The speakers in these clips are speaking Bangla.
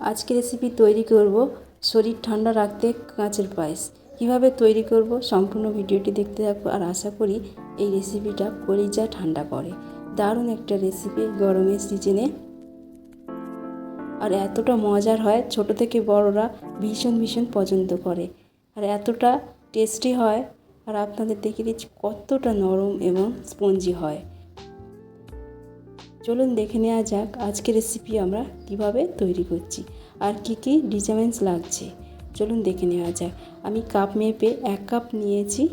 আজকে রেসিপি তৈরি করব শরীর ঠান্ডা রাখতে কাঁচের পায়েস। কিভাবে তৈরি করব সম্পূর্ণ ভিডিওটি দেখতে থাকবো। আর আশা করি এই রেসিপিটা কলিজা ঠান্ডা করে। দারুণ একটা রেসিপি গরমের সিজনে, আর এতটা মজার হয়, ছোট থেকে বড়রা ভীষণ ভীষণ পছন্দ করে, আর এতটা টেস্টি হয়। আর আপনাদের দেখিয়ে দিচ্ছি কতটা নরম এবং স্পঞ্জি হয়। চলুন দেখে নেওয়া যাক আজকের রেসিপি আমরা কিভাবে তৈরি করছি আর কি কি ডিজাইনস লাগছে। চলুন দেখে নেওয়া যাক। আমি কাপ মেপে 1 কাপ নিয়েছি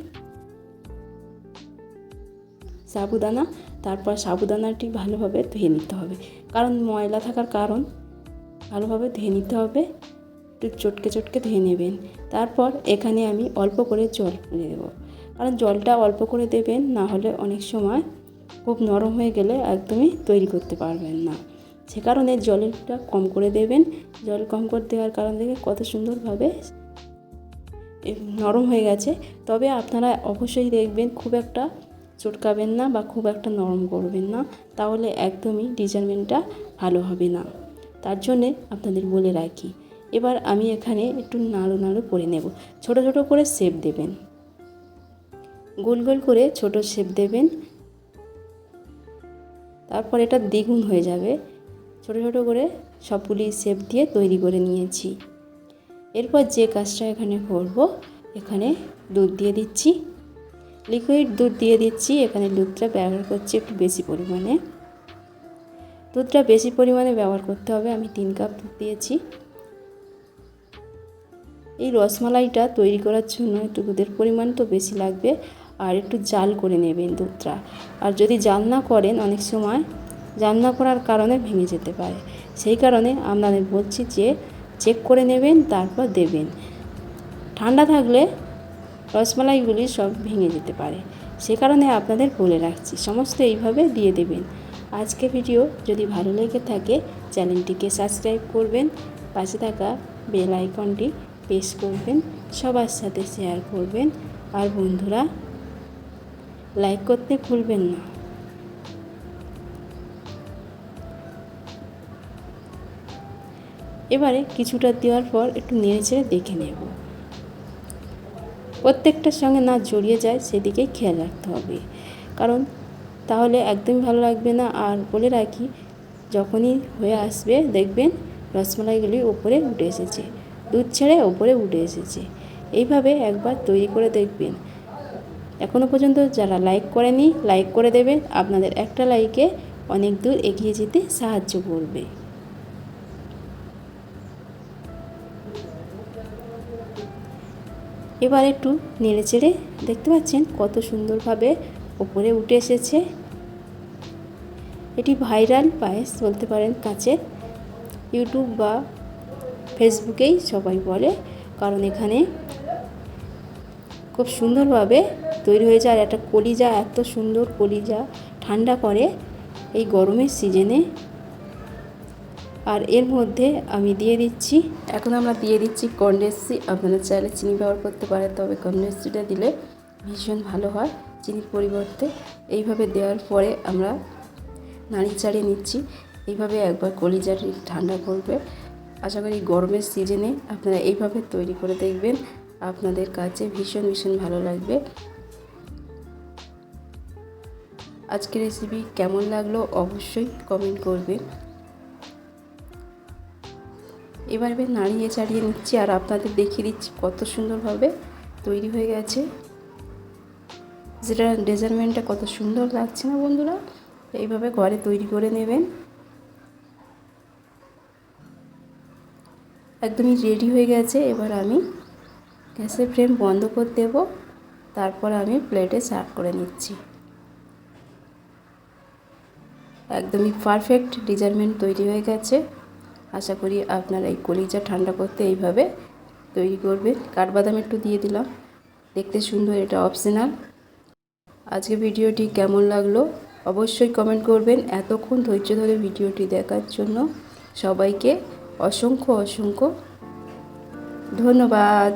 সাবুদানা। তারপর সাবুদানাটি ভালোভাবে ধুয়ে নিতে হবে, কারণ ময়লা থাকার কারণ ভালোভাবে ধুয়ে নিতে হবে। একটু চটকে চটকে ধুয়ে নেবেন। তারপর এখানে আমি অল্প করে জল দিয়ে দেবো, কারণ জলটা অল্প করে দেবেন, না হলে অনেক সময় খুব নরম হয়ে গেলে একদমই তৈরি করতে পারবেন না। সে কারণে জলটা কম করে দেবেন। জল কম করে দেওয়ার কারণ থেকে কত সুন্দরভাবে নরম হয়ে গেছে। তবে আপনারা অবশ্যই দেখবেন খুব একটা চটকাবেন না বা খুব একটা নরম করবেন না, তাহলে একদমই ডিজাইনটা ভালো হবে না। তার জন্যে আপনাদের বলে রাখি। এবার আমি এখানে একটু নাড়ু নাড়ু করে নেব। ছোট ছোট করে শেপ দেবেন, গোল গোল করে ছোট শেপ দেবেন। তারপর এটা দ্বিগুণ হয়ে যাবে। ছোট ছোট করে সবগুলি শেপ দিয়ে তৈরি করে নিয়েছি। এরপর যে কাজটা এখানে করব, এখানে দুধ দিয়ে দিচ্ছি, লিকুইড দুধ দিয়ে দিচ্ছি। এখানে দুধটা ব্যবহার করছি একটু বেশি পরিমাণে। দুধটা বেশি পরিমাণে ব্যবহার করতে হবে। আমি 3 কাপ দুধ দিয়েছি। এই রসমালাইটা তৈরি করার জন্য একটু দুধের পরিমাণ তো বেশি লাগবে, আর একটু জাল করে নেবেন দুধটা। আর যদি জাল না করেন, অনেক সময় জাল না করার কারণে ভেঙে যেতে পারে। সেই কারণে আপনাদের বলছি যে চেক করে নেবেন, তারপর দেবেন। ঠান্ডা থাকলে রসমালাইগুলি সব ভেঙে যেতে পারে, সে কারণে আপনাদের বলে রাখছি সমস্ত এইভাবে দিয়ে দেবেন। আজকে ভিডিও যদি ভালো লেগে থাকে চ্যানেলটিকে সাবস্ক্রাইব করবেন, পাশে থাকা বেল আইকনটি প্রেস করবেন, সবার সাথে শেয়ার করবেন, আর বন্ধুরা লাইক করতে ভুলবেন না। এবারে কিছুটা দেওয়ার পর একটু নেড়েচেড়ে দেখে নেব, প্রত্যেকটার সঙ্গে না জড়িয়ে যায় সেদিকেই খেয়াল রাখতে হবে, কারণ তাহলে একদমই ভালো লাগবে না। আর বলে রাখি, যখনই হয়ে আসবে দেখবেন রসমালাইগুলি ওপরে উঠে এসেছে, দুধ ছেড়ে ওপরে উঠে এসেছে। এইভাবে একবার তৈরি করে দেখবেন। এখনও পর্যন্ত যারা লাইক করেনি, লাইক করে দেবেন। আপনাদের একটা লাইকে অনেক দূর এগিয়ে যেতে সাহায্য করবে। এবার একটু নেড়েচেড়ে দেখতে পাচ্ছেন কত সুন্দরভাবে ওপরে উঠে এসেছে। এটি ভাইরাল পায়েস বলতে পারেন কাঁচের। ইউটিউব বা ফেসবুকেই সবাই বলে, কারণ এখানে খুব সুন্দরভাবে তৈরি হয়ে যায়। আর একটা কলিজা, এত সুন্দর কলিজা ঠান্ডা করে এই গরমের সিজনে। আর এর মধ্যে আমি দিয়ে দিচ্ছি, এখন আমরা দিয়ে দিচ্ছি কনডেন্সি। আপনারা চাইলে চিনি ব্যবহার করতে পারেন, তবে কনডেন্সিটা দিলে ভীষণ ভালো হয় চিনির পরিবর্তে। এইভাবে দেওয়ার পরে আমরা নাড়ি চাড়িয়ে নিচ্ছি। এইভাবে একবার কলিজাটি ঠান্ডা করবে। আশা করি গরমের সিজনে আপনারা এইভাবে তৈরি করে দেখবেন, আপনাদের কাছে ভীষণ ভীষণ ভালো লাগবে। আজকের রেসিপি কেমন লাগলো অবশ্যই কমেন্ট করবেন। এবার নাড়িয়ে চাড়িয়ে নিচ্ছি, আর আপনাদের দেখিয়ে দিচ্ছি কত সুন্দরভাবে তৈরি হয়ে গেছে। যেটা মেজারমেন্টটা কত সুন্দর লাগছে না বন্ধুরা? এইভাবে ঘরে তৈরি করে নেবেন। একদমই রেডি হয়ে গেছে। এবার আমি গ্যাসের ফ্লেম বন্ধ করে দেব। তারপর আমি প্লেটে সার্ভ করে নিচ্ছি। একদমই পারফেক্ট মেজারমেন্ট তৈরি হয়ে গেছে। আশা করি আপনারা এই কলিজা ঠান্ডা করতে এইভাবে তৈরি করবেন। কাঠবাদাম একটু দিয়ে দিলাম, দেখতে সুন্দর, এটা অপশনাল। আজকে ভিডিওটি কেমন লাগলো অবশ্যই কমেন্ট করবেন। এতক্ষণ ধৈর্য ধরে ভিডিওটি দেখার জন্য সবাইকে অসংখ্য অসংখ্য ধন্যবাদ।